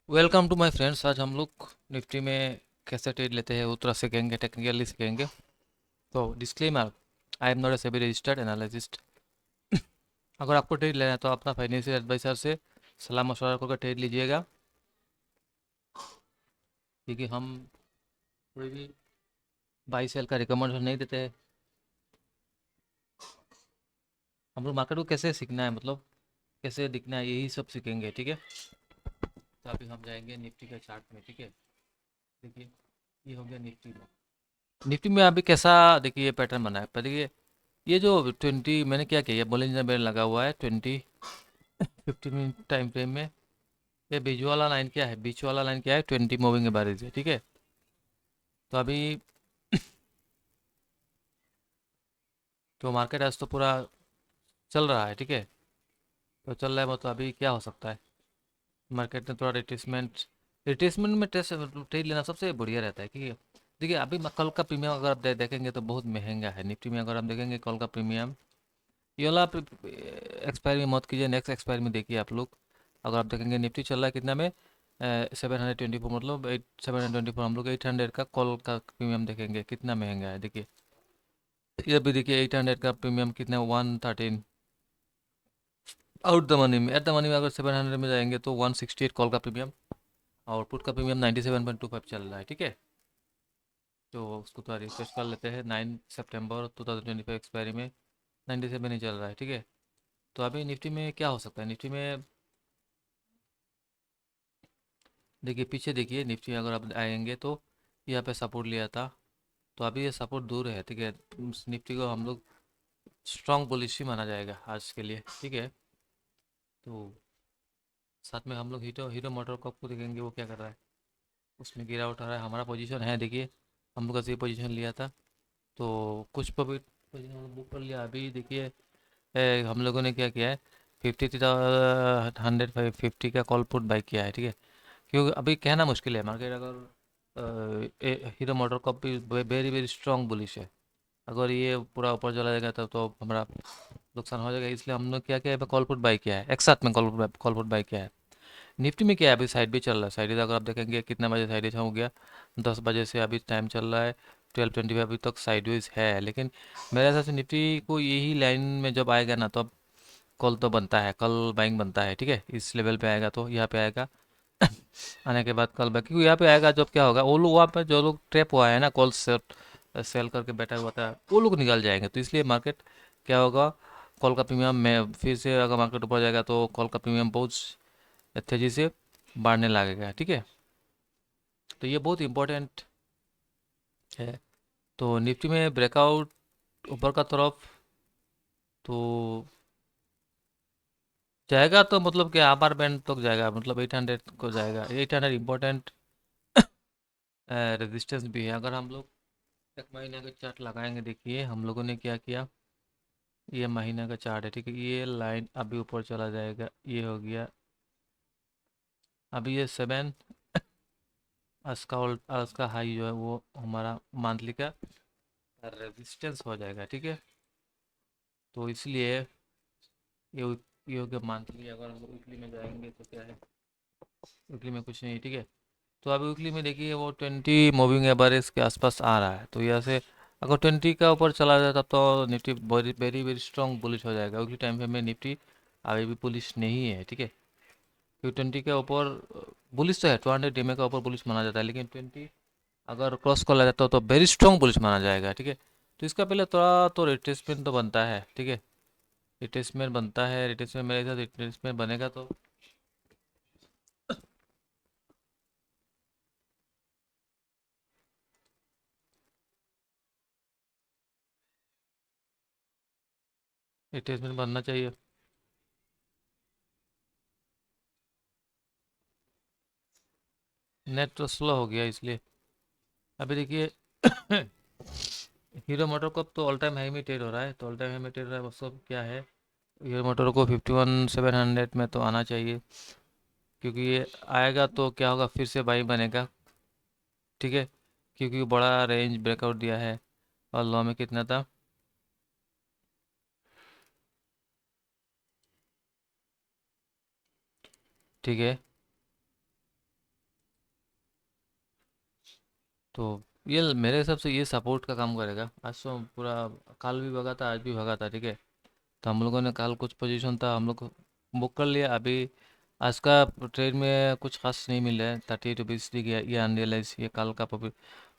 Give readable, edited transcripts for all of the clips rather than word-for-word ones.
Welcome to my friends. आज हम लोग निफ्टी में कैसे ट्रेड लेते हैं वो थोड़ा सीखेंगे, टेक्निकली सीखेंगे। तो disclaimer, I am not a SEBI registered analyst. अगर आपको ट्रेड लेना है तो अपना फाइनेंशियल एडवाइजर से सलाह मशवरा करके ट्रेड लीजिएगा, क्योंकि हम कोई भी बाई सेल का रिकमेंडेशन नहीं देते हैं। हम लोग मार्केट को कैसे सीखना है, मतलब कैसे दिखना है, यही सब सीखेंगे, ठीक है। तो अभी हम जाएंगे निफ्टी के चार्ट में, ठीक है। देखिए, ये हो गया निफ्टी में। निफ्टी में अभी कैसा, देखिए ये पैटर्न बना है। पर देखिए, ये जो 20 मैंने क्या किया, ये बोलिंजर बैंड लगा हुआ है 20-15 मिनट टाइम फ्रेम में। ये बीच वाला लाइन क्या है, बीच वाला लाइन क्या है, 20 मूविंग एवरेज है, ठीक है। तो अभी तो मार्केट आज तो पूरा चल रहा है, ठीक है। तो चल रहा है, मतलब अभी क्या हो सकता है, मार्केट ने थोड़ा रिट्रेसमेंट रिट्रेसमेंट में टेस्ट ट्रेड लेना सबसे बढ़िया रहता है, क्योंकि देखिए अभी कल का प्रीमियम अगर आप देखेंगे तो बहुत महंगा है। निफ्टी में अगर आप देखेंगे कल का प्रीमियम, ये वाला एक्सपायर में मत कीजिए, नेक्स्ट एक्सपायर में देखिए आप लोग। अगर आप देखेंगे निफ्टी चल रहा है कितना में, 724, मतलब 724, हम लोग 800 का कॉल का प्रीमियम देखेंगे कितना महंगा है। देखिए ये भी देखिए 800 का प्रीमियम कितना, 113 आउट द मनी में। एट द मनी में अगर 700 में जाएंगे तो 168 कॉल का प्रीमियम, और पुट का प्रीमियम 97.25 चल रहा है, ठीक है। तो उसको थोड़ा रिफ्रेश कर लेते हैं। 9 सितंबर 2025 एक्सपायरी में 97 ही चल रहा है, ठीक है। तो अभी निफ्टी में क्या हो सकता है, निफ्टी में देखिए पीछे देखिए, निफ्टी में अगर आप आएंगे तो यहाँ पे सपोर्ट लिया था, तो अभी ये सपोर्ट दूर है, ठीक है। निफ्टी को हम लोग स्ट्रॉन्ग बुलिश ही माना जाएगा आज के लिए, ठीक है। तो साथ में हम लोग हीरो हीरो मोटर कप को देखेंगे वो क्या कर रहा है। उसमें गिरावट आ रहा है, हमारा पोजीशन है देखिए, हम लोग ऐसे पोजीशन लिया था, तो कुछ प्रॉफिट पोजीशन बुक कर लिया। अभी देखिए हम लोगों ने क्या किया है, 53,150 का कॉल पुट बाई किया है, ठीक है। क्योंकि अभी कहना मुश्किल है, मार्केट अगर हीरो मोटर कप भी वेरी वेरी स्ट्रॉन्ग बुलिश है। अगर ये पूरा ऊपर चला जाएगा तब तो हमारा नुकसान हो जाएगा, इसलिए हम लोग क्या किया है, कॉल पुट बाई किया है, एक साथ में कॉल पुट बाई किया है। निफ्टी में क्या है, अभी साइड भी चल रहा है। साइड अगर आप देखेंगे कितना बजे साइड हो गया, 10 बजे से अभी टाइम चल रहा है 12:25 अभी तक साइडवेज है। लेकिन मेरे हिसाब से निफ्टी को यही लाइन में जब आएगा ना, तो अब कॉल तो बनता है, कल बाइंग बनता है, ठीक है। इस लेवल पे आएगा तो यहाँ पे आएगा आने के बाद कल बैक, क्योंकि यहाँ पे आएगा जब क्या होगा, वो लोग वहाँ पे जो लोग ट्रैप हुआ है ना, कॉल सेल करके बैठा हुआ था, वो लोग निकल जाएंगे। तो इसलिए मार्केट क्या होगा, कॉल का प्रीमियम में फिर से अगर मार्केट ऊपर जाएगा तो कॉल का प्रीमियम बहुत तेजी से बढ़ने लगेगा, ठीक है। तो ये बहुत इंपॉर्टेंट है। तो निफ्टी में ब्रेकआउट ऊपर का तरफ तो जाएगा, तो मतलब कि अपर बैंड तक जाएगा, मतलब 800 को जाएगा। 800 इंपॉर्टेंट रेजिस्टेंस भी है। अगर हम लोग एक महीने का चार्ट लगाएंगे, देखिए हम लोगों ने क्या किया, ये महीने का चार्ट है, ठीक है। ये लाइन अभी ऊपर चला जाएगा, ये हो गया। अभी ये 7 आज का हाई जो है वो हमारा मंथली का रेजिस्टेंस हो जाएगा, ठीक है। तो इसलिए ये ये हो गया मंथली। अगर हम वीकली में जाएंगे तो क्या है, वीकली में कुछ नहीं, ठीक है। तो अभी वीकली में देखिए वो 20 मूविंग एवरेज के आसपास आ रहा है, तो यहाँ से अगर 20 का ऊपर चला जाए तब तो Nifty very very very strong bullish हो जाएगा। वीकली टाइम फ्रेम में निफ्टी अभी भी बुलिश नहीं है, ठीक है। क्योंकि 20 के ऊपर बुलिश तो है, 200 DMA का ऊपर बुलिश माना जाता है, लेकिन 20 अगर क्रॉस कर जाता है तो वेरी स्ट्रॉन्ग बुलिश माना जाएगा, ठीक है। तो इसका पहले थोड़ा तो रिट्रेसमेंट तो बनता है, ठीक है। रिट्रेसमेंट बनता है, रिट्रेसमेंट मेरे साथ रिट्रेसमेंट बनेगा तो रिट्रेसमेंट बनना चाहिए। नेट तो स्लो हो गया इसलिए। अभी देखिए हीरो मोटर कप तो ऑल टाइम हाई में ट्रेड हो रहा है, तो ऑल टाइम हाई में ट्रेड हो रहा है, वो सब क्या है, हीरो मोटर को 51,700 में तो आना चाहिए, क्योंकि ये आएगा तो क्या होगा, फिर से बाई बनेगा, ठीक है। क्योंकि बड़ा रेंज ब्रेकआउट दिया है, और लो में कितना था, ठीक है। तो ये मेरे हिसाब से ये सपोर्ट का काम करेगा। आज तो पूरा, कल भी भगा था, आज भी भगा था, ठीक है। तो हम लोगों ने कल कुछ पोजीशन था, हम लोग बुक कर लिया। अभी आज का ट्रेड में कुछ खास नहीं मिल रहा है, 30 रुपीज़ दिख गया ये अनरियलाइज, ये कल का जो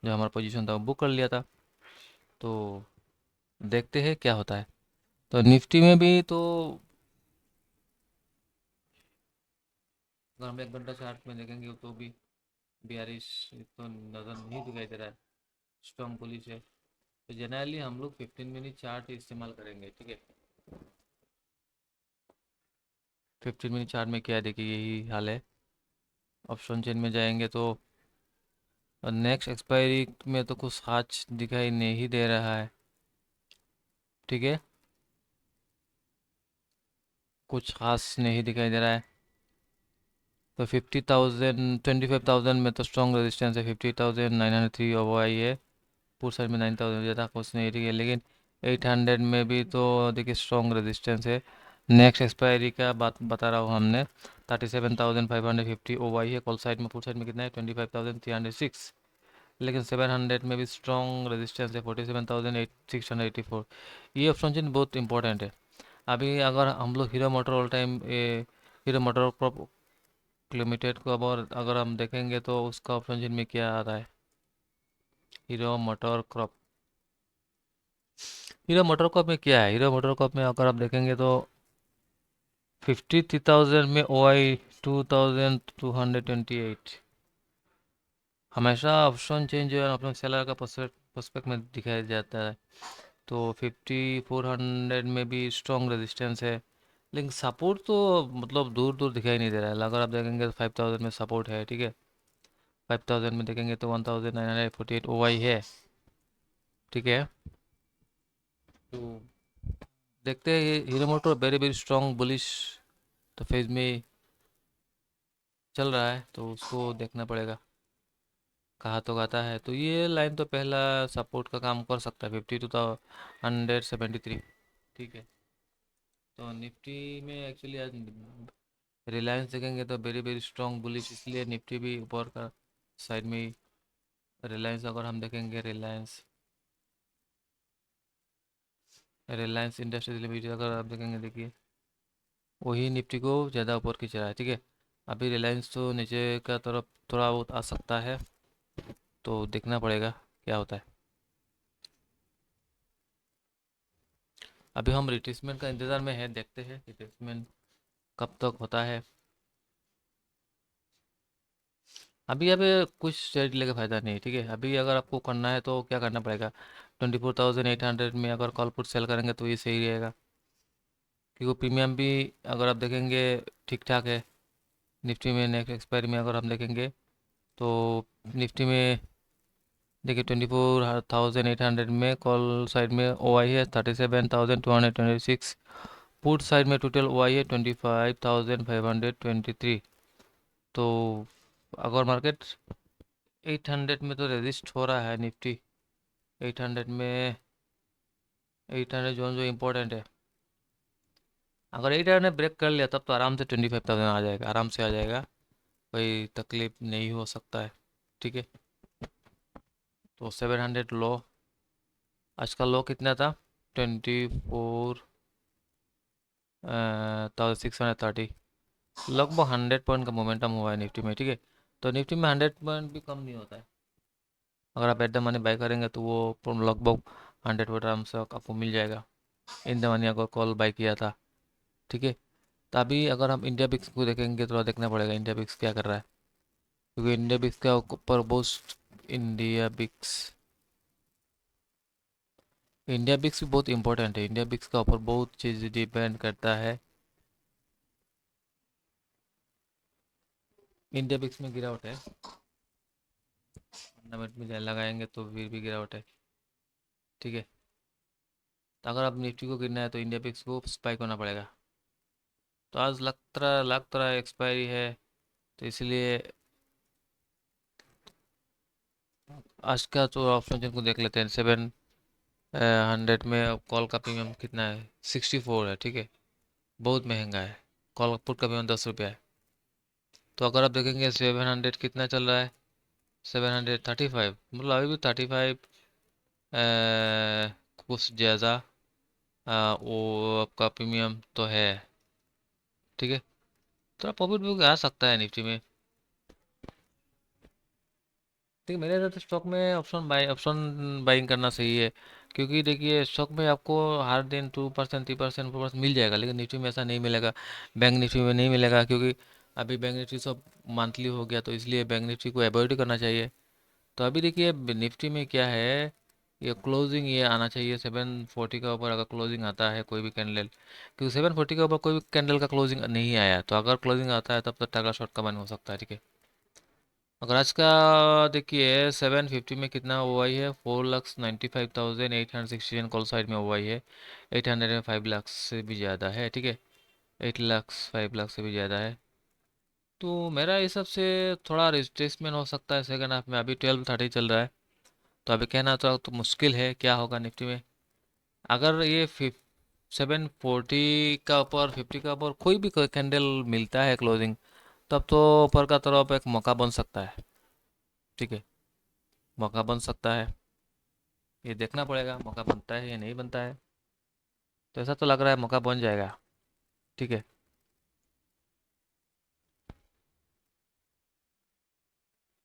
हमारा पोजीशन था वो बुक कर लिया था। तो देखते हैं क्या होता है। तो निफ्टी में भी तो अगर हम 1 घंटा चार्ट में देखेंगे तो भी बियारिश तो नज़र नहीं दिखाई दे रहा है, स्ट्रॉन्ग पुलिस है। तो जनरली हम लोग 15 मिनट चार्ट इस्तेमाल करेंगे, ठीक है। 15 मिनट चार्ट में क्या है, देखिए यही हाल है। ऑप्शन चेन में जाएंगे तो नेक्स्ट एक्सपायरी में तो कुछ खास दिखाई नहीं दे रहा है, ठीक है। कुछ खास नहीं दिखाई दे रहा है। तो 50,000 25,000 में तो स्ट्रॉन्ग रेजिस्टेंस है, 50,903 अब आई है। पूर्व साइड में 9,000 ज़्यादा कुछ नहीं, ठीक है। लेकिन 800 में भी तो देखिए स्ट्रॉन्ग रेजिस्टेंस है। नेक्स्ट एक्सपायरी का बात बता रहा हूँ हमने, 37,550 ओ आई है। कॉल साइड में, पूर्व साइड में कितना है, 25,306। लेकिन 700 में भी स्ट्रॉन्ग रेजिस्टेंस है, 47,684। ये ऑप्शन चेन बहुत इंपॉर्टेंट है। अभी अगर हम लोग hero motor all time, hero motor crop limited को अब और अगर हम देखेंगे तो उसका ऑप्शन चेन में क्या आ रहा है, hero motor crop. Hero motor crop में क्या है, हीरो मोटर क्रॉप में अगर आप देखेंगे तो 53,000 में ओ आई 2,228। हमेशा ऑप्शन चेंज जो है अपने सेलर का प्रोस्पेक्ट में दिखाया जाता है। तो 5400 में भी स्ट्रॉन्ग रेजिस्टेंस है। लेकिन सपोर्ट तो मतलब दूर दूर दिखाई नहीं दे रहा है। अगर आप देखेंगे तो 5000 में सपोर्ट है, ठीक है। 5000 में देखेंगे तो 1948 ओ आई है, ठीक है। तो देखते हैं, ये hero motor very very strong bullish तो फेज में चल रहा है, तो उसको देखना पड़ेगा कहाँ तो आता है। तो ये लाइन तो पहला सपोर्ट का काम कर सकता है, 52,173, ठीक है। तो निफ्टी में एक्चुअली आज रिलायंस देखेंगे तो वेरी वेरी स्ट्रॉन्ग बुलिश, इसलिए निफ्टी भी ऊपर का साइड में ही। रिलायंस अगर हम देखेंगे, रिलायंस रिलायंस इंडस्ट्रीज लिमिटेड अगर आप देखेंगे, देखिए वही निफ्टी को ज़्यादा ऊपर खींच रहा है, ठीक है। अभी रिलायंस तो नीचे का तरफ थोड़ा बहुत आ सकता है, तो देखना पड़ेगा क्या होता है। अभी हम रिट्रेसमेंट का इंतज़ार में है, देखते हैं रिट्रेसमेंट कब तक होता है। अभी अभी कुछ ट्रेड लेके फ़ायदा नहीं, ठीक है। अभी अगर आपको करना है तो क्या करना पड़ेगा, 24,800 में अगर कॉल पुट सेल करेंगे तो ये सही रहेगा, क्योंकि प्रीमियम भी अगर आप देखेंगे ठीक ठाक है। निफ्टी में नेक्स्ट एक्सपायरी में अगर हम देखेंगे तो निफ्टी में देखिए 24,800 में कॉल साइड में ओ आई है 37,226। पुट साइड में टोटल ओ आई है 25,523। तो अगर मार्केट 800 में तो रेजिस्ट हो रहा है निफ्टी, 800 में, 800 जोन जो इम्पोर्टेंट है। अगर 800 ने ब्रेक कर लिया तब तो आराम से 25,000 आ जाएगा, आराम से आ जाएगा, कोई तकलीफ नहीं हो सकता है, ठीक है। तो 700 लो, आज का लो कितना था, 24,630। लगभग 100 पॉइंट का मोमेंटम हुआ है निफ्टी में, ठीक है। तो निफ्टी में 100 पॉइंट भी कम नहीं होता है। अगर आप एट द मनी बाई करेंगे तो वो लगभग 100 पॉइंट आराम से आपको मिल जाएगा। इन द मनी अगर कॉल बाई किया था, ठीक है। तो अभी अगर हम इंडिया बिक्स को देखेंगे तो देखना पड़ेगा इंडिया बिक्स क्या कर रहा है, क्योंकि इंडिया बिक्स का ऊपर बहुत, इंडिया बिक्स इंडिया बिक्स भी बहुत इंपॉर्टेंट है। इंडिया बिक्स का ऊपर बहुत चीज़ डिपेंड करता है। इंडिया बिक्स में गिरावट है, फंडामेंट में लगाएंगे तो फिर भी गिरावट है, ठीक है। तो अगर आप निफ्टी को गिरना है तो इंडिया बिक्स को स्पाइक होना पड़ेगा। तो आज लग रहा एक्सपायरी है, तो इसलिए आज का तो ऑप्शन जिनको देख लेते हैं, 700 में कॉल का प्रीमियम कितना है, 64 है, ठीक है। बहुत महंगा है। कॉल पुट का प्रीमियम 10 रुपया है। तो अगर आप देखेंगे 700 कितना चल रहा है, 735, मतलब अभी भी 35 कुछ ज़्यादा वो आपका प्रीमियम तो है। ठीक है, थोड़ा प्रॉफिट भी आ सकता है निफ्टी में। देखिए मेरे हिसाब से स्टॉक में ऑप्शन बाइंग करना सही है, क्योंकि देखिए स्टॉक में आपको हर दिन 2% 3% 4% मिल जाएगा, लेकिन निफ्टी में ऐसा नहीं मिलेगा। बैंक निफ्टी में नहीं मिलेगा, क्योंकि अभी बैंक निफ्टी सब मंथली हो गया, तो इसलिए बैंक निफ्टी को अवॉइड करना चाहिए। तो अभी देखिए निफ्टी में क्या है, ये क्लोजिंग ये आना चाहिए 740 का ऊपर। अगर क्लोजिंग आता है कोई भी कैंडल, क्योंकि 740 के ऊपर कोई भी कैंडल का क्लोजिंग नहीं आया, तो अगर क्लोजिंग आता है तब तक टाटा शॉर्ट का बन हो सकता है। ठीक है, अगर आज का देखिए 750 में कितना ओ आई है, 4,95,816 कॉल साइड में ओ आई है। 800 में 5 लाख से भी ज़्यादा है। ठीक है, 8 लाख 5 लाख से भी ज़्यादा है। तो मेरा हिसाब से थोड़ा रिट्रेसमेंट हो सकता है सेकंड हाफ में। अभी 12:30 चल रहा है, तो अभी कहना तो मुश्किल है क्या होगा निफ्टी में। अगर ये 740 का ऊपर 50 का ऊपर कोई भी कोई कैंडल मिलता है क्लोजिंग, तब तो ऊपर का तरफ एक मौका बन सकता है। ठीक है, मौका बन सकता है, ये देखना पड़ेगा मौका बनता है या नहीं बनता है। तो ऐसा तो लग रहा है मौका बन जाएगा। ठीक है,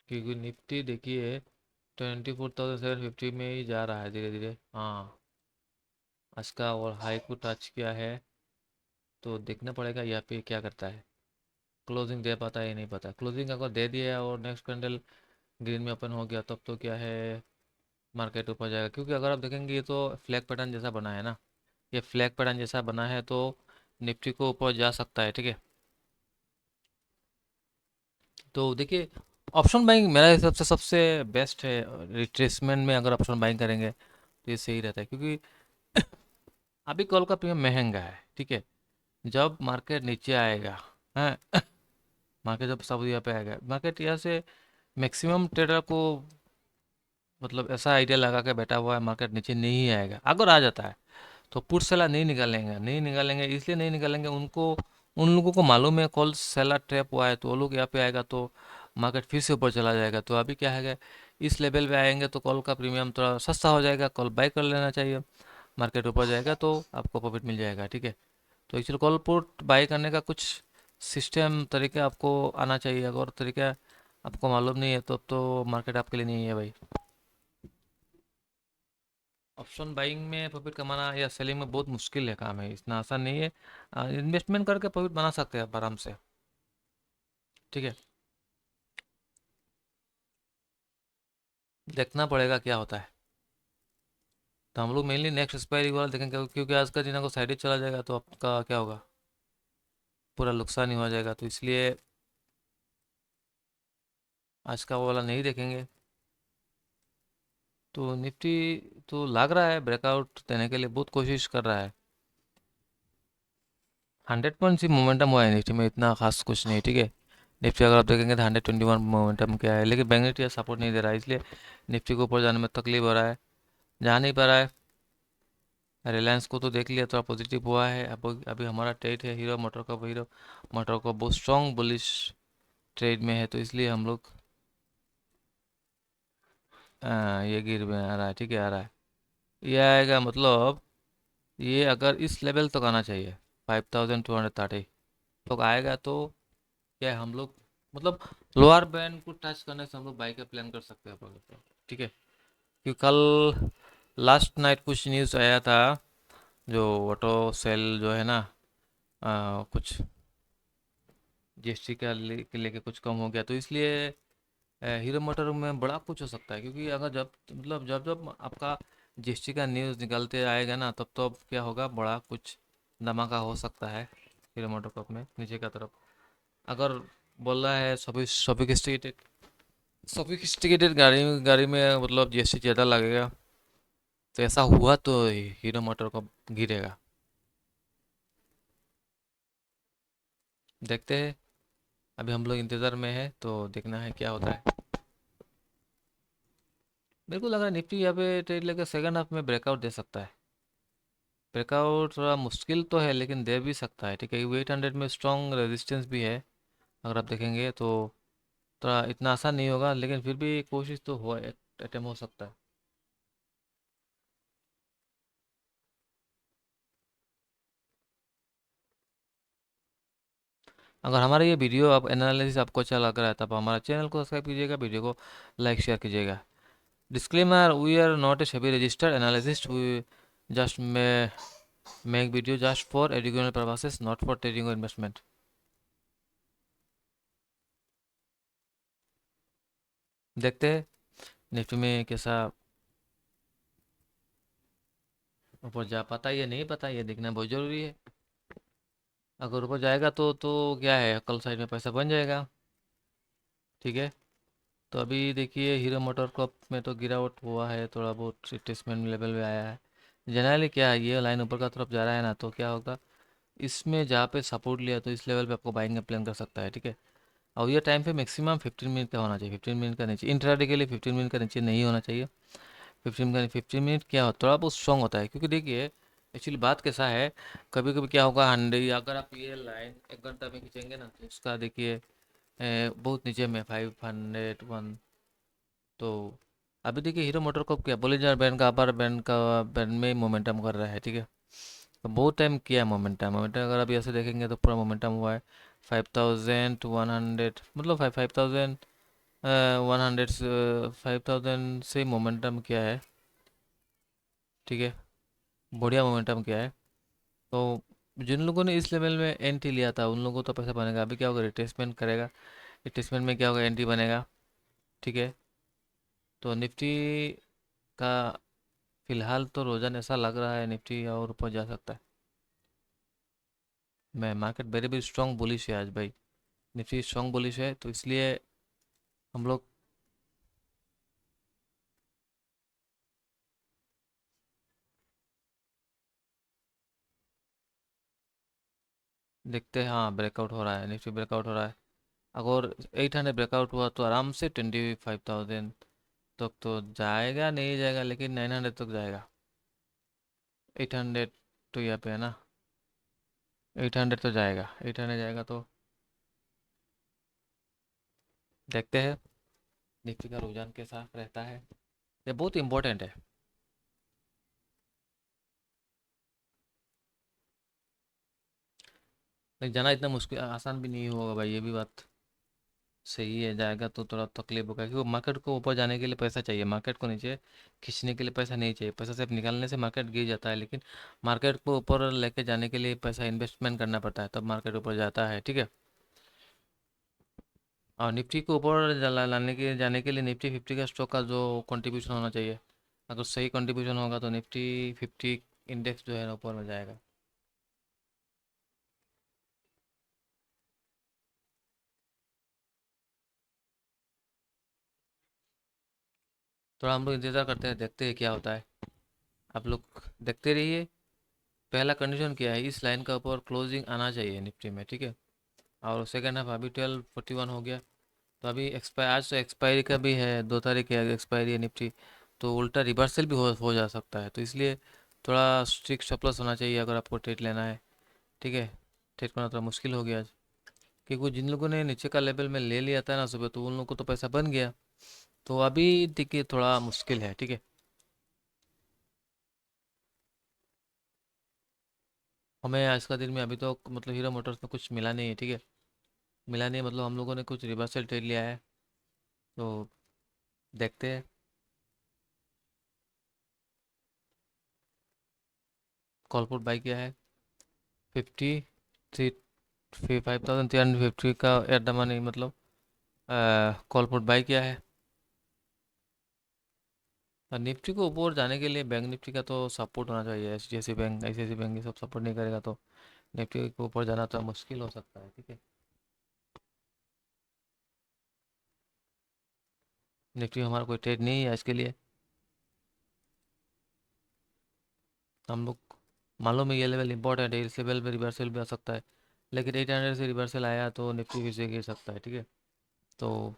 क्योंकि निफ्टी देखिए 24,750 में ही जा रहा है धीरे धीरे। हाँ, आज का और हाई को टच किया है, तो देखना पड़ेगा यहाँ पे क्या करता है। क्लोजिंग दे पाता है या नहीं पाता। क्लोजिंग अगर दे दिया और नेक्स्ट कैंडल ग्रीन में ओपन हो गया, तब तो क्या है, मार्केट ऊपर जाएगा। क्योंकि अगर आप देखेंगे ये तो फ्लैग पैटर्न जैसा बना है ना, ये फ्लैग पैटर्न जैसा बना है, तो निफ्टी को ऊपर जा सकता है। ठीक है, तो देखिए ऑप्शन बाइंग मेरा हिसाब से सबसे बेस्ट है। रिट्रेसमेंट में अगर ऑप्शन बाइंग करेंगे तो ये सही रहता है, क्योंकि अभी कॉल का प्रीमियम महंगा है। ठीक है, जब मार्केट नीचे आएगा, है मार्केट जब सब यहाँ पे आएगा, मार्केट यहाँ से मैक्सिमम ट्रेडर को मतलब ऐसा आइडिया लगा के बैठा हुआ है मार्केट नीचे नहीं आएगा। अगर आ जाता है तो पुट सेलर नहीं निकालेंगे, इसलिए नहीं निकालेंगे, उनको उन लोगों को मालूम है कॉल सेलर ट्रैप हुआ है, तो वो लोग यहाँ पे आएगा तो मार्केट फिर से ऊपर चला जाएगा। तो अभी क्या है, इस लेवल पे आएंगे तो कॉल का प्रीमियम थोड़ा सस्ता हो जाएगा, कॉल बाय कर लेना चाहिए। मार्केट ऊपर जाएगा तो आपको प्रॉफिट मिल जाएगा। ठीक है, तो एक्चुअली कॉल पुट बाय करने का कुछ सिस्टम तरीका आपको आना चाहिए। अगर तरीका आपको मालूम नहीं है तो मार्केट आपके लिए नहीं है भाई। ऑप्शन बाइंग में प्रॉफिट कमाना या सेलिंग में बहुत मुश्किल है, काम है, इतना आसान नहीं है। इन्वेस्टमेंट करके प्रॉफिट बना सकते हैं आप आराम से। ठीक है, देखना पड़ेगा क्या होता है। तो हम लोग मेनली नेक्स्ट एक्सपायरी वाला देखेंगे, क्योंकि आज का दिन अगर साइड चला जाएगा तो आपका क्या होगा, पूरा नुकसान ही हो जाएगा। तो इसलिए आज का वो वाला नहीं देखेंगे। तो निफ्टी तो लग रहा है ब्रेकआउट देने के लिए बहुत कोशिश कर रहा है। 100 पॉइंट ही मोमेंटम हुआ है निफ्टी में, इतना खास कुछ नहीं। ठीक है, निफ्टी अगर आप देखेंगे तो 121 मोमेंटम क्या है, लेकिन बैंक निफ्टी सपोर्ट नहीं दे रहा है, इसलिए निफ्टी को ऊपर जाने में तकलीफ हो रहा है, जा नहीं पा रहा है। रिलायंस को तो देख लिया, थोड़ा पॉजिटिव हुआ है। अब अभी हमारा ट्रेड है हीरो मोटर का बहुत स्ट्रॉन्ग बुलिश ट्रेड में है, तो इसलिए हम लोग ये गिर में आ रहा है। ठीक है, आ रहा है, ये आएगा मतलब ये अगर इस लेवल तक आना चाहिए 5,230 तक आएगा, तो क्या है, हम लोग मतलब लोअर बैंड को टच करने से हम लोग बाई का प्लान कर सकते हैं अपन लोग। ठीक है, क्योंकि कल लास्ट नाइट कुछ न्यूज़ आया था, जो ऑटो सेल जो है ना, कुछ जीएसटी का लेके कुछ कम हो गया, तो इसलिए हीरो मोटर में बड़ा कुछ हो सकता है। क्योंकि अगर जब मतलब जब जब आपका जीएसटी का न्यूज़ निकलते आएगा ना, तब तो अब क्या होगा, बड़ा कुछ धमाका हो सकता है हीरो मोटर कप में नीचे का तरफ। अगर बोल रहा है सोफिस्टिकेटेड सोफिस्टिकेटेड गाड़ी गाड़ी में मतलब जीएसटी ज़्यादा लगेगा, तो ऐसा हुआ तो हीरो मोटर कप गिरेगा। देखते हैं, अभी हम लोग इंतज़ार में है, तो देखना है क्या होता है। मेरे को लग रहा है निफ्टी यहाँ पे ट्रेड लेकर सेकंड हाफ में ब्रेकआउट दे सकता है। ब्रेकआउट थोड़ा मुश्किल तो है, लेकिन दे भी सकता है। ठीक है, 800 में स्ट्रॉन्ग रेजिस्टेंस भी है, अगर आप देखेंगे तो थोड़ा इतना आसान नहीं होगा, लेकिन फिर भी कोशिश तो हो, अटेम्प्ट हो सकता है। अगर हमारा ये वीडियो आप एनालिसिस आपको अच्छा लग रहा है, तब हमारा चैनल को सब्सक्राइब कीजिएगा, वीडियो को लाइक शेयर कीजिएगा। Disclaimer, we are not a SEBI registered analyst, we just make video just for educational purposes, not for trading और इन्वेस्टमेंट। देखते हैं निफ्टी में कैसा ऊपर जा पाता है या नहीं पाता, ये देखना बहुत ज़रूरी है। अगर ऊपर जाएगा तो क्या है, कल साइड में पैसा बन जाएगा। ठीक है। तो अभी देखिए हीरो मोटर कप में तो गिरावट हुआ है, थोड़ा बहुत रिट्रेसमेंट लेवल में आया है। जनरली क्या है, ये लाइन ऊपर का तरफ जा रहा है ना, तो क्या होगा, इसमें जहाँ पे सपोर्ट लिया तो इस लेवल पे आपको बाइंग का प्लान कर सकता है। ठीक है। और ये टाइम पे मैक्सिमम 15 मिनट का होना चाहिए, 15 मिनट का नीचे इंट्राडे के लिए 15 मिनट का नीचे नहीं होना चाहिए। 15 मिनट क्या होता, थोड़ा बहुत स्ट्रॉन्ग होता है, क्योंकि देखिए एक्चुअली बात कैसा है, कभी कभी क्या होगा, 100 अगर आप ये लाइन 1 घंटा में खींचेंगे ना, तो उसका देखिए बहुत नीचे में 501। तो अभी देखिए हीरो मोटर को क्या बोलीजार बैंड का अपर बैंड में मोमेंटम कर रहा है। ठीक है। तो बहुत टाइम किया मोमेंटम मोमेंटम, अगर आप ऐसे देखेंगे तो पूरा मोमेंटम हुआ है 5100, मतलब 5000 100, 5000 से मोमेंटम किया है। ठीक है। बढ़िया मोमेंटम किया है। तो जिन लोगों ने इस लेवल में एंट्री लिया था उन लोगों को तो पैसा बनेगा। अभी क्या होगा, रिट्रेसमेंट करेगा, रिट्रेसमेंट में क्या होगा, एंट्री बनेगा। ठीक है। तो निफ्टी का फिलहाल तो रोजाना ऐसा लग रहा है निफ्टी और ऊपर जा सकता है। मैं market very very strong bullish है आज भाई, निफ्टी स्ट्रॉन्ग बुलिश है, तो इसलिए हम लोग देखते हैं। हाँ, ब्रेकआउट हो रहा है, निफ्टी ब्रेकआउट हो रहा है। अगर 800 ब्रेकआउट हुआ तो आराम से 25,000 तक तो जाएगा, नहीं जाएगा लेकिन 900 तक जाएगा। 800 तो यहाँ पे है ना, 800 तो जाएगा, 800 जाएगा तो देखते हैं निफ्टी का रुझान कैसा रहता है। ये बहुत इंपॉर्टेंट है। लेकिन जाना इतना मुश्किल आसान भी नहीं होगा भाई, ये भी बात सही है। जाएगा तो थोड़ा तकलीफ होगा, क्योंकि मार्केट को ऊपर जाने के लिए पैसा चाहिए, मार्केट को नीचे खींचने के लिए पैसा नहीं चाहिए। पैसा सिर्फ निकालने से मार्केट गिर जाता है, लेकिन मार्केट को ऊपर लेके जाने के लिए पैसा इन्वेस्टमेंट करना पड़ता है, तब मार्केट ऊपर जाता है। ठीक है। और निफ्टी को ऊपर लाने के जाने के लिए निफ्टी 50 का स्टॉक का जो कंट्रीब्यूशन होना चाहिए, अगर सही कंट्रीब्यूशन होगा तो निफ्टी 50 इंडेक्स जो है ना ऊपर में जाएगा। थोड़ा हम लोग इंतज़ार करते हैं, देखते हैं क्या होता है। आप लोग देखते रहिए। पहला कंडीशन क्या है, इस लाइन का ऊपर क्लोजिंग आना चाहिए निफ्टी में। ठीक है। और सेकेंड हाफ अभी 12:41 हो गया, तो अभी एक्सपायर, आज तो एक्सपायरी का भी है, 2 तारीख है एक्सपायरी है निफ्टी, तो उल्टा रिवर्सल भी हो जा सकता है, तो इसलिए थोड़ा स्ट्रिक्ट स्टॉप होना चाहिए अगर आपको ट्रेड लेना है। ठीक है। ट्रेड करना थोड़ा मुश्किल हो गया आज, क्योंकि जिन लोगों ने नीचे का लेवल में ले लिया था ना सुबह, तो उन लोगों को तो पैसा बन गया, तो अभी देखिए थोड़ा मुश्किल है। ठीक है। हमें आज का दिन में अभी तो मतलब हीरो मोटर्स में कुछ मिला नहीं है। ठीक है। मिला नहीं मतलब हम लोगों ने कुछ रिवर्सल ट्रेड लिया है, तो देखते हैं। कॉल पुट बाई किया है 53,350 का एट द मनी, मतलब कॉल पुट बाई किया है। और निफ्टी को ऊपर जाने के लिए बैंक निफ्टी का तो सपोर्ट होना चाहिए, H D F C bank, I C I C bank ये सब सपोर्ट नहीं करेगा तो निफ्टी को ऊपर जाना तो मुश्किल हो सकता है। ठीक है। निफ्टी में हमारा कोई ट्रेड नहीं है आज के लिए। हम लोग मालूम है ये लेवल इंपॉर्टेंट है, इस लेवल पे रिवर्सल भी आ सकता है, लेकिन 800 से रिवर्सल आया तो निफ्टी फिर से गिर सकता है। ठीक है। तो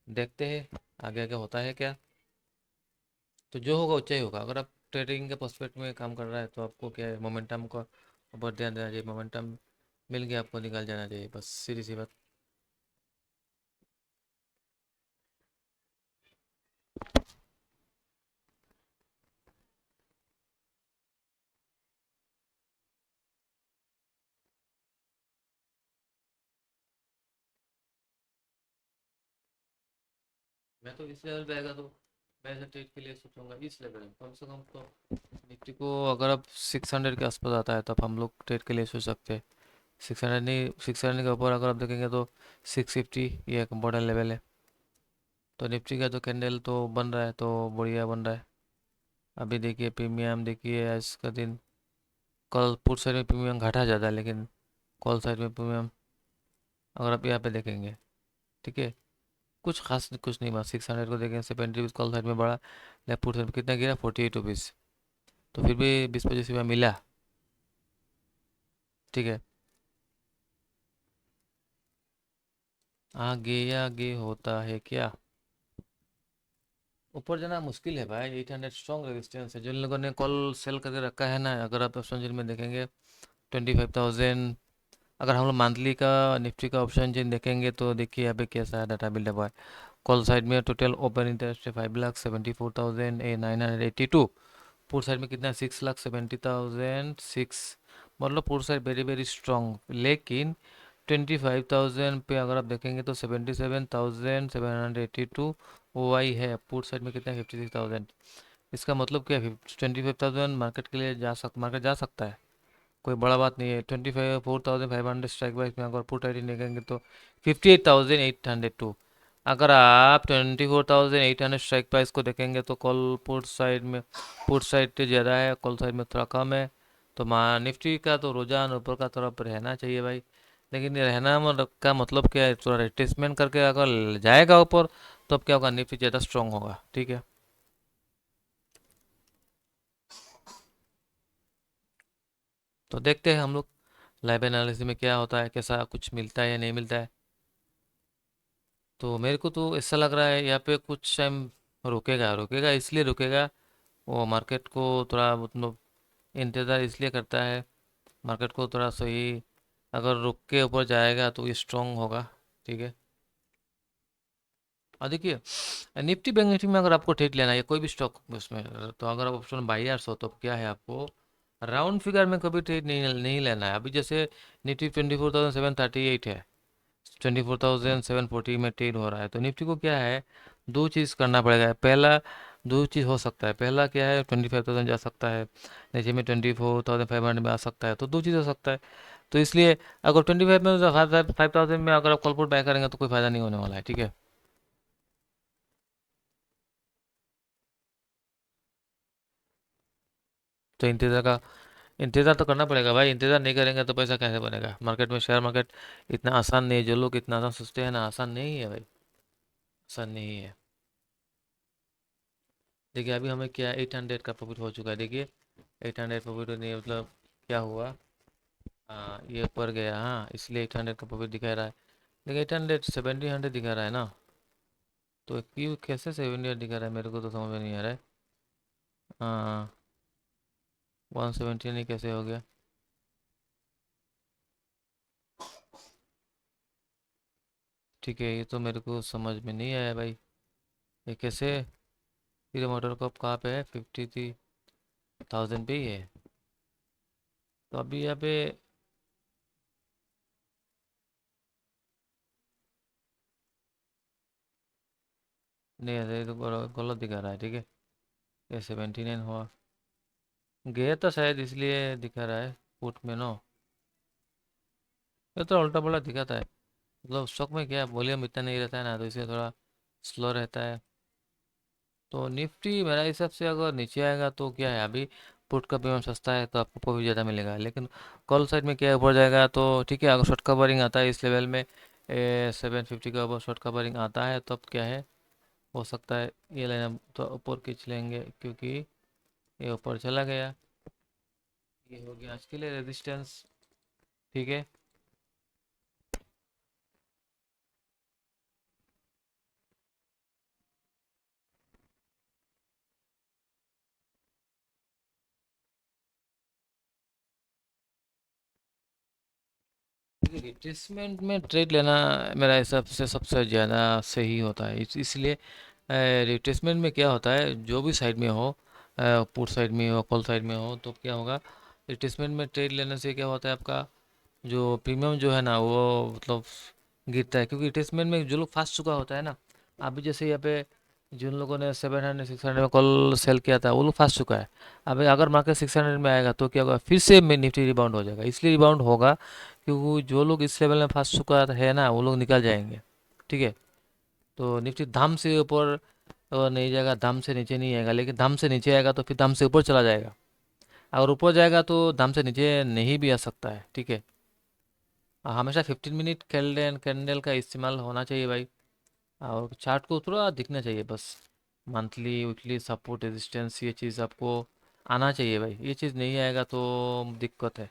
देखते हैं आगे आगे होता है क्या। तो जो होगा ऊंचा ही होगा। अगर आप ट्रेडिंग के पर्सपेक्ट में काम कर रहा है तो आपको क्या है, मोमेंटम का ऊपर ध्यान देना चाहिए, मोमेंटम मिल गया आपको निकल जाना चाहिए, बस सीधी सी बात। मैं तो इस लेवल पे आएगा तो मैं ऐसे ट्रेड के लिए सोचूंगा इस लेवल में कम से कम तो। निफ्टी को अगर अब 600 के आसपास आता है तब हम लोग ट्रेड के लिए सोच सकते हैं। 600 नहीं, 600 के ऊपर अगर आप देखेंगे तो 650 ये एक बड़ा लेवल है। तो निफ्टी का तो कैंडल तो बन रहा है तो बढ़िया बन रहा है। अभी देखिए प्रीमियम देखिए आज का दिन, कल पुट साइड में प्रीमियम घटा ज़्यादा है लेकिन कॉल साइड में प्रीमियम अगर आप यहाँ पे देखेंगे, ठीक है, कुछ खास कुछ नहीं, बस 600 को देखें 70 रुपीज़ कॉल साइड में बढ़ा, लेफ्ट पुट साइड में कितना गिरा 48 रुपीज़। तो फिर भी 20-25 रुपया मिला, ठीक है। आगे आगे होता है क्या, ऊपर जाना मुश्किल है भाई। 800 स्ट्रॉन्ग रेजिस्टेंस है, जिन लोगों ने कॉल सेल करके रखा है ना, अगर आप ऑप्शन जिन में देखेंगे 25,000। अगर हम लोग मंथली का निफ्टी का ऑप्शन जिन देखेंगे तो देखिए यहाँ पे कैसा डाटा बिल्डअप हुआ है। कॉल साइड में टोटल ओपन इंटरेस्ट है 5,74,982। पुट साइड में कितना 6,70,006। मतलब put side very very strong, लेकिन 25,000 पे अगर आप देखेंगे तो 77,782 ओ आई है। पुट साइड में कितना 56,000। इसका मतलब क्या है, 25,000 मार्केट के लिए मार्केट जा सकता है, कोई बड़ा बात नहीं है। 4,500 स्ट्राइक प्राइस में अगर पुट आईडी देखेंगे तो 58,802। अगर आप 24,800 स्ट्राइक प्राइस को देखेंगे तो कॉल पुट साइड में, पुट साइड पे ज़्यादा है, कॉल साइड में थोड़ा कम है। तो निफ्टी का तो रुझान ऊपर का तरफ रहना चाहिए भाई। लेकिन ये रहना का मतलब क्या है, थोड़ा रिट्रेसमेंट करके अगर जाएगा ऊपर तो अब क्या होगा, निफ्टी ज़्यादा स्ट्रांग होगा, ठीक है। तो देखते हैं हम लोग लाइव एनालिसिस में क्या होता है, कैसा कुछ मिलता है या नहीं मिलता है। तो मेरे को तो ऐसा लग रहा है यहाँ पे कुछ टाइम रुकेगा, रुकेगा इसलिए रुकेगा, वो मार्केट को थोड़ा मतलब इंतज़ार इसलिए करता है, मार्केट को थोड़ा सही, अगर रुक के ऊपर जाएगा तो ये स्ट्रांग होगा, ठीक है। और देखिए निफ्टी बैंक निफ्टी में अगर आपको ट्रेड लेना है कोई भी स्टॉक उसमें, तो अगर आप ऑप्शन बायर्स हो तो क्या है आपको राउंड फिगर में कभी ट्रेड नहीं नहीं लेना है। अभी जैसे निफ्टी 24,738 है, 24,740 में ट्रेड हो रहा है, तो निफ्टी को क्या है, दो चीज़ करना पड़ेगा। पहला, दो चीज़ हो सकता है, पहला क्या है 25,000 जा सकता है, नीचे में 24,500 में आ सकता है, तो दो चीज़ हो सकता है। तो इसलिए अगर 25 में 5,000 में अगर आप कॉल पुट बाय करेंगे तो कोई फ़ायदा नहीं होने वाला है, ठीक है। तो इंतज़ार तो करना पड़ेगा भाई, इंतज़ार नहीं करेंगे तो पैसा कैसे बनेगा मार्केट में। शेयर मार्केट इतना आसान नहीं है, जो लोग इतना आसान सोचते हैं ना, आसान नहीं है भाई, आसान नहीं है। देखिए अभी हमें क्या 800 का प्रॉफिट हो चुका है, देखिए 800 प्रॉफिट नहीं मतलब क्या हुआ, हाँ ये ऊपर गया, हाँ इसलिए 800 का प्रॉफिट दिखा रहा है। देखिए 800 1700 दिखा रहा है ना, तो क्यों कैसे 700 दिखा रहा है, मेरे को तो समझ में नहीं आ रहा है। हाँ 170 नहीं कैसे हो गया, ठीक है, ये तो मेरे को समझ में नहीं आया भाई, ये कैसे। हीरो मोटर कप कहाँ पे है, 53,000 पे ही है। तो अभी यहाँ पे नहीं है, ये तो गलत दिखा रहा है, ठीक है। ये 79 हुआ, गया तो शायद इसलिए दिखा रहा है पुट में नो। ये तो उल्टा पुल्टा दिखाता है, मतलब स्टॉक में क्या वॉल्यूम इतना नहीं रहता है ना, तो इसलिए थोड़ा स्लो रहता है। तो निफ्टी मेरा हिसाब से अगर नीचे आएगा तो क्या है, अभी पुट का प्रीमियम सस्ता है तो आपको भी ज़्यादा मिलेगा, लेकिन कॉल साइड में क्या है, ऊपर जाएगा तो ठीक है। अगर शॉर्ट कवरिंग आता है इस लेवल में 750 का ऊपर शॉर्ट कवरिंग आता है तो अब क्या है, हो सकता है ये लाइन तो ऊपर खींच लेंगे, क्योंकि ये ऊपर चला गया। ये हो गया आज के लिए रेजिस्टेंस, ठीक है। रिट्रेसमेंट में ट्रेड लेना मेरा हिसाब से सबसे ज़्यादा सही होता है, इसलिए रिट्रेसमेंट में क्या होता है, जो भी साइड में हो, पुट साइड में हो कॉल साइड में हो, तो क्या होगा, रिट्रेसमेंट में ट्रेड लेने से क्या होता है, आपका जो प्रीमियम जो है ना वो मतलब गिरता है, क्योंकि रिट्रेसमेंट में जो लोग फास्ट चुका होता है ना, अभी जैसे यहाँ पे जिन लोगों ने 700 600 में कॉल सेल किया था वो लोग फंस चुका है। अभी अगर मार्केट 600 में आएगा तो क्या होगा, फिर से निफ्टी रिबाउंड हो जाएगा। इसलिए रिबाउंड होगा क्योंकि जो लोग इस लेवल में फंस चुका है ना वो लोग निकल जाएंगे। ठीक है। तो निफ्टी धाम से ऊपर नहीं जाएगा, धाम से नीचे नहीं आएगा, लेकिन धाम से नीचे आएगा तो फिर धाम से ऊपर चला जाएगा। अगर ऊपर जाएगा तो धाम से नीचे नहीं भी आ सकता है। ठीक है। हमेशा 15 मिनट कैंडल कैंडल का इस्तेमाल होना चाहिए भाई। और चार्ट को थोड़ा दिखना चाहिए बस। मंथली वीकली सपोर्ट रेजिस्टेंस ये चीज़ आपको आना चाहिए भाई। ये चीज़ नहीं आएगा तो दिक्कत है।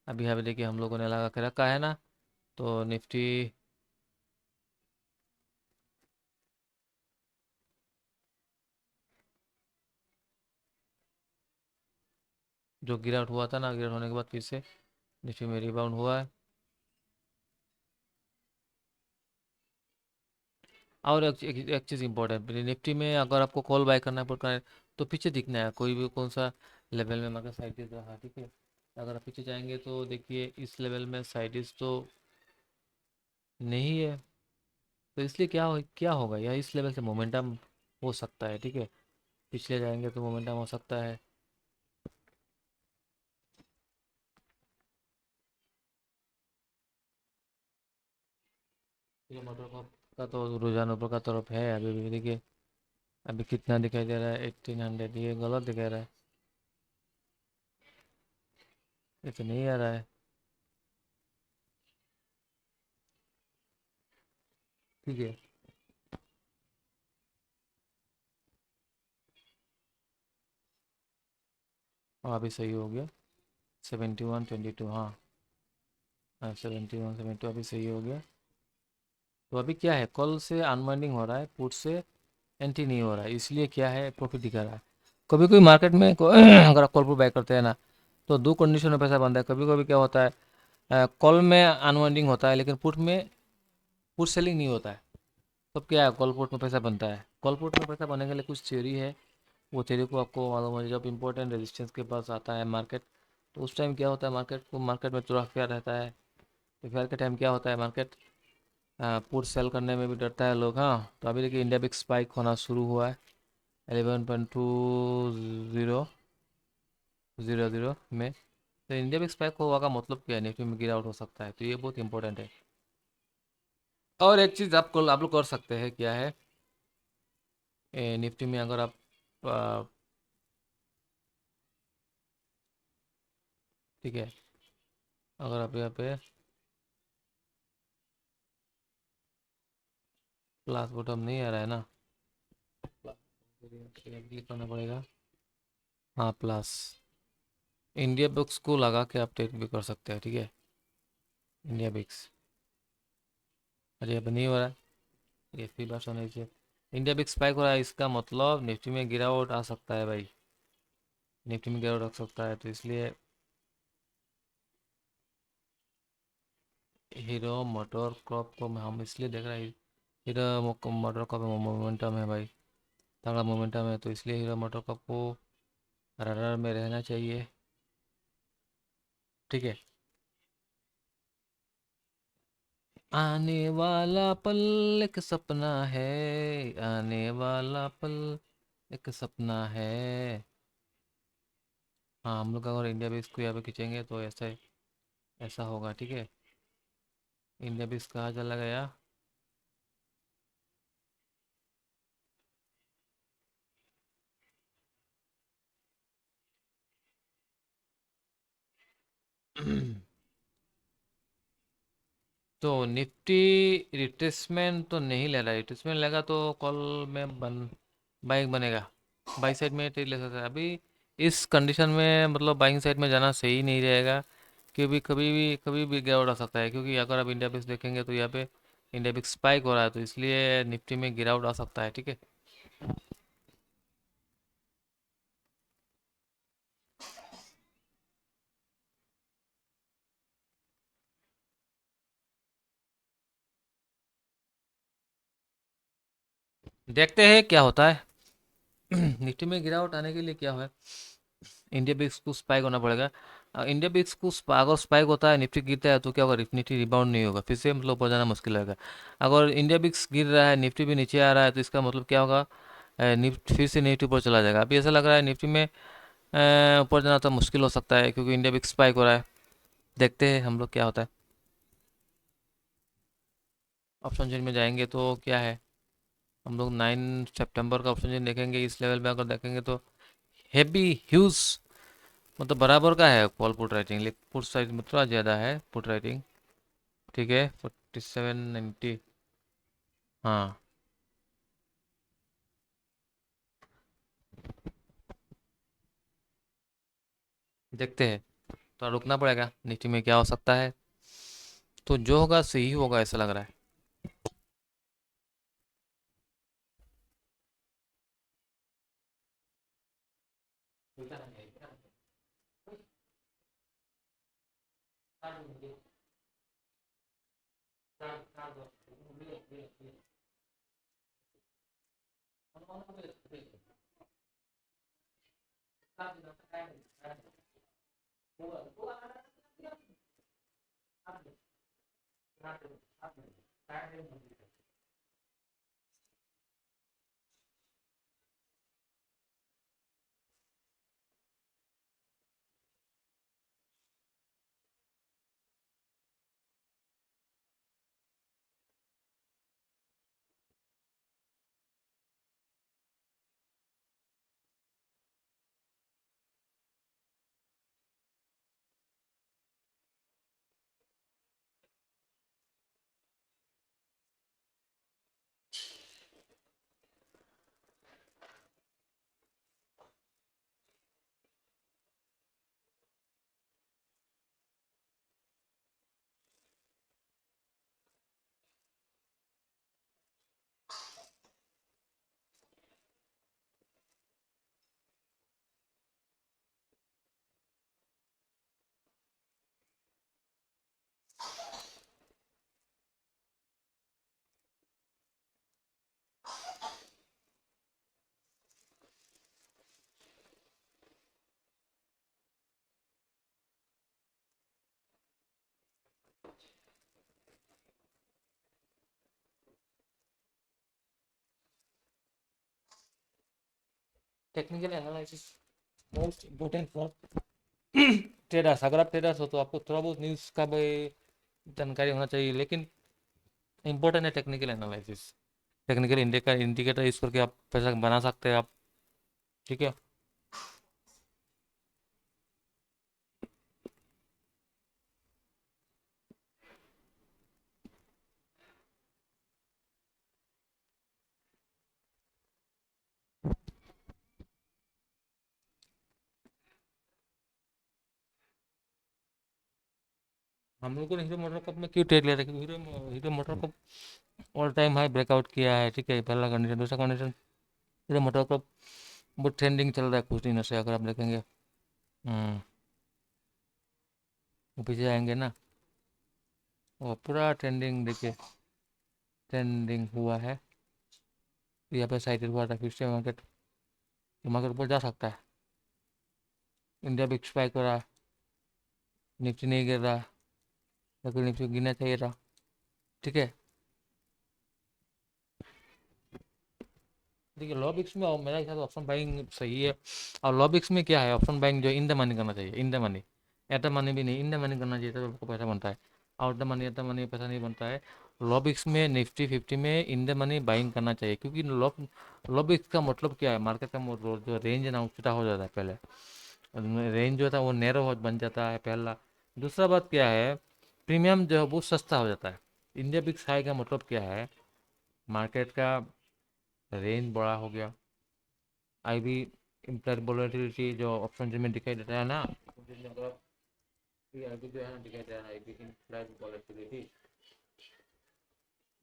अभी अभी देखिए हम लोगों ने लगा के रखा है ना, तो निफ्टी जो गिरावट हुआ था ना, गिरावट होने के बाद फिर से निफ्टी में रिबाउंड हुआ है। और एक चीज़ इंपॉर्टेंट, निफ्टी में अगर आपको कॉल बाय करना पड़ता है तो पीछे दिखना है कोई भी कौन सा लेवल में मार्केट साइड रहा। ठीक है। अगर आप पीछे जाएंगे तो देखिए इस लेवल में साइडिस तो नहीं है। तो इसलिए क्या होगा, या इस लेवल से मोमेंटम हो सकता है। ठीक है। पिछले जाएंगे तो मोमेंटम हो सकता है। ये मोटर का तो रुझान ऊपर का तरफ है अभी भी देखिए। अभी कितना दिखाई दे रहा है, 1800, ये गलत दिखा रहा है। ये तो नहीं आ रहा है। ठीक है। हाँ अभी सही हो गया। 7122, हाँ। हाँ 71 72 अभी सही हो गया। तो अभी क्या है, कल से अनवाइंडिंग हो रहा है, पुट से एंट्री नहीं हो रहा है, इसलिए क्या है प्रॉफिट दिखा रहा है। कभी कोई मार्केट में अगर आप कॉल पुट बाय करते हैं ना, तो दो कंडीशन में पैसा बनता है। कभी कभी क्या होता है, कॉल में अनवाइंडिंग होता है लेकिन पुट में पुट सेलिंग नहीं होता है। तब क्या है, कॉल पुट में पैसा बनता है। कॉल पुट में पैसा बनने के लिए कुछ थ्योरी है। वो थ्योरी को आपको मालूम है, जब इंपॉर्टेंट रेजिस्टेंस के पास आता है मार्केट, तो उस टाइम क्या होता है, मार्केट में थोड़ा फेयर रहता है। तो फेयर के टाइम क्या होता है, मार्केट पुट सेल करने में भी डरता है लोग। हाँ तो अभी देखिए इंडिया बिग स्पाइक होना शुरू हुआ है 11.2000 में। तो इंडिया बिग स्पाइक हुआ का मतलब क्या है, निफ्टी में गिरावट हो सकता है, तो ये बहुत इंपॉर्टेंट है। और एक चीज़ आप लोग कर सकते हैं, क्या है, निफ्टी में अगर आप आ, ठीक है, अगर आप यहाँ पे प्लस बटन नहीं आ रहा है ना, क्लिक करना पड़ेगा। हाँ प्लस, इंडिया बुक्स को लगा के आप ट्रेड भी कर सकते हैं। ठीक है। इंडिया बिक्स, अरे अब नहीं हो रहा है, ये फिर बात होनी चाहिए। इंडिया बिक्स स्पाइक हो रहा है, इसका मतलब निफ्टी में गिरावट आ सकता है भाई। निफ्टी में गिरावट आ सकता है, तो इसलिए हीरो मोटर क्रॉप को हम इसलिए देख रहे हैं। हीरो मोटर क्रॉप में मोमेंटम है भाई, तगड़ा मोमेंटम है, तो इसलिए हीरो मोटर क्रॉप को रडार में रहना चाहिए। ठीक है। आने वाला पल एक सपना है, आने वाला पल एक सपना है। हाँ हम लोग अगर इंडिया बेस को यहाँ पे खींचेंगे तो ऐसा होगा। ठीक है। इंडिया बेस कहाँ चला गया। तो निफ्टी रिट्रेसमेंट तो नहीं ले रहा है, रिट्रेसमेंट लेगा तो कॉल में बाइंग बनेगा। बाई साइड में ट्रेड ले सकता है अभी। इस कंडीशन में मतलब बाइंग साइड में जाना सही नहीं रहेगा, क्योंकि कभी भी गिरावट आ सकता है। क्योंकि अगर आप इंडिया बिक्स देखेंगे तो यहाँ पे इंडिया बिक्स स्पाइक हो रहा है, तो इसलिए निफ्टी में गिरावट आ सकता है। ठीक है। देखते हैं क्या होता है। निफ्टी में गिरावट आने के लिए क्या है, इंडिया बिक्स को स्पाइक होना पड़ेगा। इंडिया भी इसको अगर स्पाइक होता है, निफ्टी गिरता है, तो क्या होगा, निफ्टी रिबाउंड नहीं होगा, फिर से मतलब ऊपर जाना मुश्किल होगा। अगर इंडिया बिक्स गिर रहा है, निफ्टी भी नीचे आ रहा है, तो इसका मतलब क्या होगा, निफ्टी फिर से निफ्टी ऊपर चला जाएगा। अभी ऐसा लग रहा है निफ्टी में ऊपर जाना तो मुश्किल हो सकता है, क्योंकि इंडिया बिक्स स्पाइक हो रहा है। देखते हैं हम लोग क्या होता है। ऑप्शन चेन में जाएंगे तो क्या है, हम लोग 9 सितंबर का ऑप्शन चेन देखेंगे। इस लेवल पे अगर देखेंगे तो हैवी ह्यूज, मतलब बराबर का है कॉल पुट राइटिंग, लेकिन पुट साइज में थोड़ा ज़्यादा है पुट राइटिंग। ठीक है, 4790। हाँ, देखते हैं। तो रुकना पड़ेगा, निफ्टी में क्या हो सकता है, तो जो होगा सही होगा ऐसा लग रहा है। Technical analysis most important for traders. अगर आप ट्रेडर्स हो तो आपको थोड़ा बहुत न्यूज़ का भी जानकारी होना चाहिए, लेकिन इम्पोर्टेंट है technical analysis. Technical indicator indicator use करके आप पैसा बना सकते हैं आप। ठीक है। हम लोग को हीरो मोटर कप में क्यों ट्रेड ले रहे हैं, क्योंकि hero hero motor cup all time high breakout किया है। ठीक है, पहला कंडीशन। दूसरा कंडीशन, हीरो मोटर कप बहुत ट्रेंडिंग चल रहा है कुछ दिनों से, अगर आप देखेंगे। हम्म। वो पीछे आएंगे ना, वो पूरा ट्रेंडिंग देखिए, ट्रेंडिंग हुआ है। यहाँ पे साइड हुआ था, फिर से मार्केट, मार्केट ऊपर जा सकता है। इंडिया बिग स्पाइक हो रहा है, निफ्टी नहीं गिर रहा, लेकिन निफ्टी गिरना चाहिए था। ठीक है। देखिए लॉबिक्स में मेरा हिसाब से ऑप्शन बाइंग सही है। और लॉबिक्स में क्या है, ऑप्शन बाइंग जो इन द मनी करना चाहिए, in the money. At the money भी नहीं, इन द मनी करना चाहिए, तो आपको पैसा बनता है। Out the money, at the money पैसा नहीं बनता है। लॉबिक्स में निफ्टी 50 में इन द मनी बाइंग करना चाहिए, क्योंकि लॉबिक्स का मतलब क्या है, मार्केट का जो रेंज है ना, वो छोटा हो जाता है पहले। रेंज जो था वो नैरो बन जाता है पहला। दूसरा बात क्या है, प्रीमियम जो है वो सस्ता हो जाता है। इंडिया बिक्स हाई का मतलब क्या है, मार्केट का रेंज बड़ा हो गया। आई भी इम्प्लाइड वोलेटिलिटी जो ऑप्शन में दिखाई देता है ना, ये अभी जो है ना दिखाई दे रहा है, आई भी इम्प्लाइड वोलेटिलिटी,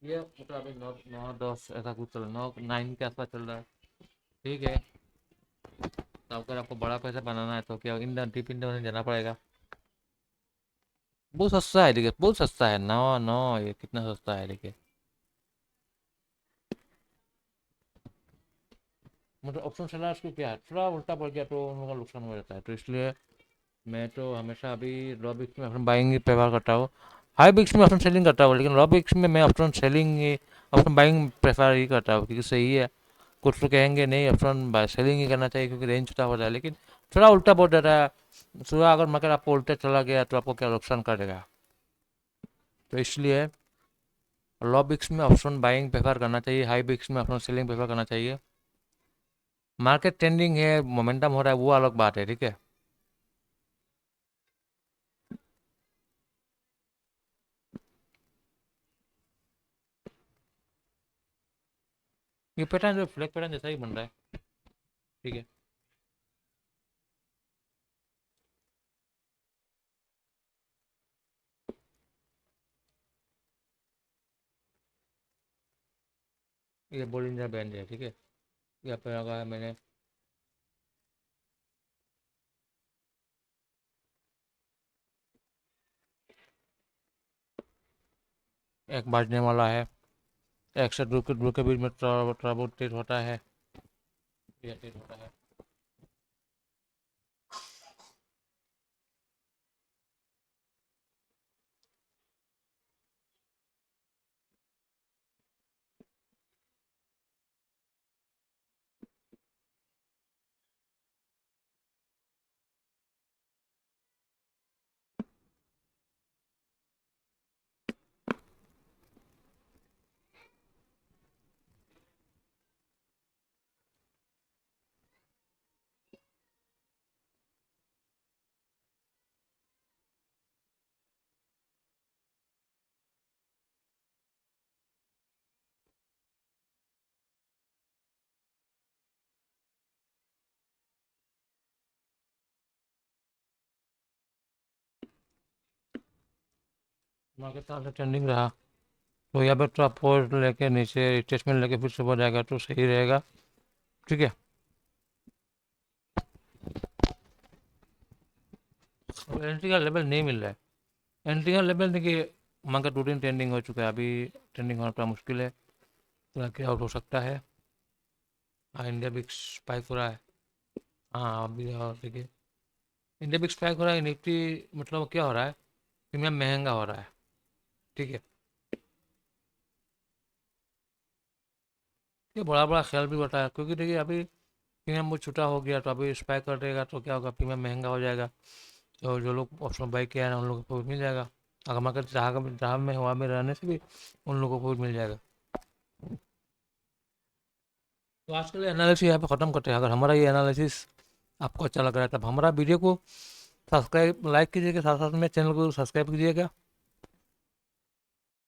ये मतलब अभी 9 9 10 ऐसा कुछ चल रहा है, 9 9 के आसपास चल रहा है। ठीक है। तो अगर आपको बड़ा पैसा बनाना है तो क्या इंडियन डीप इंडिया में जाना पड़ेगा। बहुत सस्ता है, देखिए बहुत सस्ता है, 9 9, ये कितना सस्ता है देखिए। मतलब ऑप्शन सेलर्स को क्या है, थोड़ा उल्टा पड़ गया तो उन लोगों का नुकसान हो जाता है, तो इसलिए मैं तो हमेशा अभी रॉ बिक्स में ऑप्शन बाइंग ही प्रेफर करता हूँ। हाई बिक्स में ऑप्शन सेलिंग करता हूँ, लेकिन रॉ बिक्स में मैं option selling option buying prefer ही करता हूँ, क्योंकि सही है। कुछ लोग कहेंगे नहीं ऑप्शन बाय सेलिंग ही करना चाहिए क्योंकि रेंज छोटा हो जाए, लेकिन थोड़ा उल्टा बहुत रहता है। थोड़ा अगर मगर आपको उल्टा चला गया तो आपको क्या नुकसान करेगा। तो इसलिए लो बिक्स में ऑप्शन बाइंग प्रेफर करना चाहिए, हाई बिक्स में ऑप्शन सेलिंग प्रेफर करना चाहिए। मार्केट ट्रेंडिंग है, मोमेंटम हो रहा है, वो अलग बात है, ठीक है। ये पैटर्न जो फ्लैग पैटर्न जैसा ही बन रहा है, ठीक है। ये बोलिंजर बैंड है, ठीक है। यहाँ पे लगा है मैंने। एक बाजने वाला है, एक से दो के बीच में ट्रबल ट्रेड होता है, ये ट्रेड होता है। मार्केट का ट्रेंडिंग रहा तो यहाँ पे तो आपको लेके नीचे रिट्रेसमेंट लेके फिर सुबह जाएगा तो सही रहेगा, ठीक है। अब एंट्री का लेवल नहीं मिल रहा है। एंट्री का लेवल देखिए, मार्केट रूटीन ट्रेंडिंग हो चुका है, अभी ट्रेंडिंग होना थोड़ा मुश्किल है, थोड़ा क्या आउट हो सकता है। हाँ, इंडिया बिक्स स्पाइक हो रहा है। हाँ अभी और देखिए, इंडिया बिक्स स्पाइक हो रहा है, निफ्टी मतलब क्या हो रहा है, प्रीमियम महंगा हो रहा है, ठीक है। ये बड़ा बड़ा ख्याल भी बता है, क्योंकि देखिए अभी प्रीमियम बहुत छोटा हो गया, तो अभी स्पाइक कर देगा तो क्या होगा, प्रीमियम महंगा हो जाएगा। तो जो लोग ऑप्शन बाई किया है ना, उन लोगों को मिल जाएगा। अगर मार्केट जहाँ जहाँ में हवा में रहने से भी उन लोगों को मिल जाएगा। तो आज के लिए एनालिसिस यहाँ पे ख़त्म करते हैं। अगर हमारा ये एनालिसिस आपको अच्छा लग रहा है तब हमारा वीडियो को सब्सक्राइब लाइक कीजिएगा, साथ साथ में चैनल को सब्सक्राइब कीजिएगा।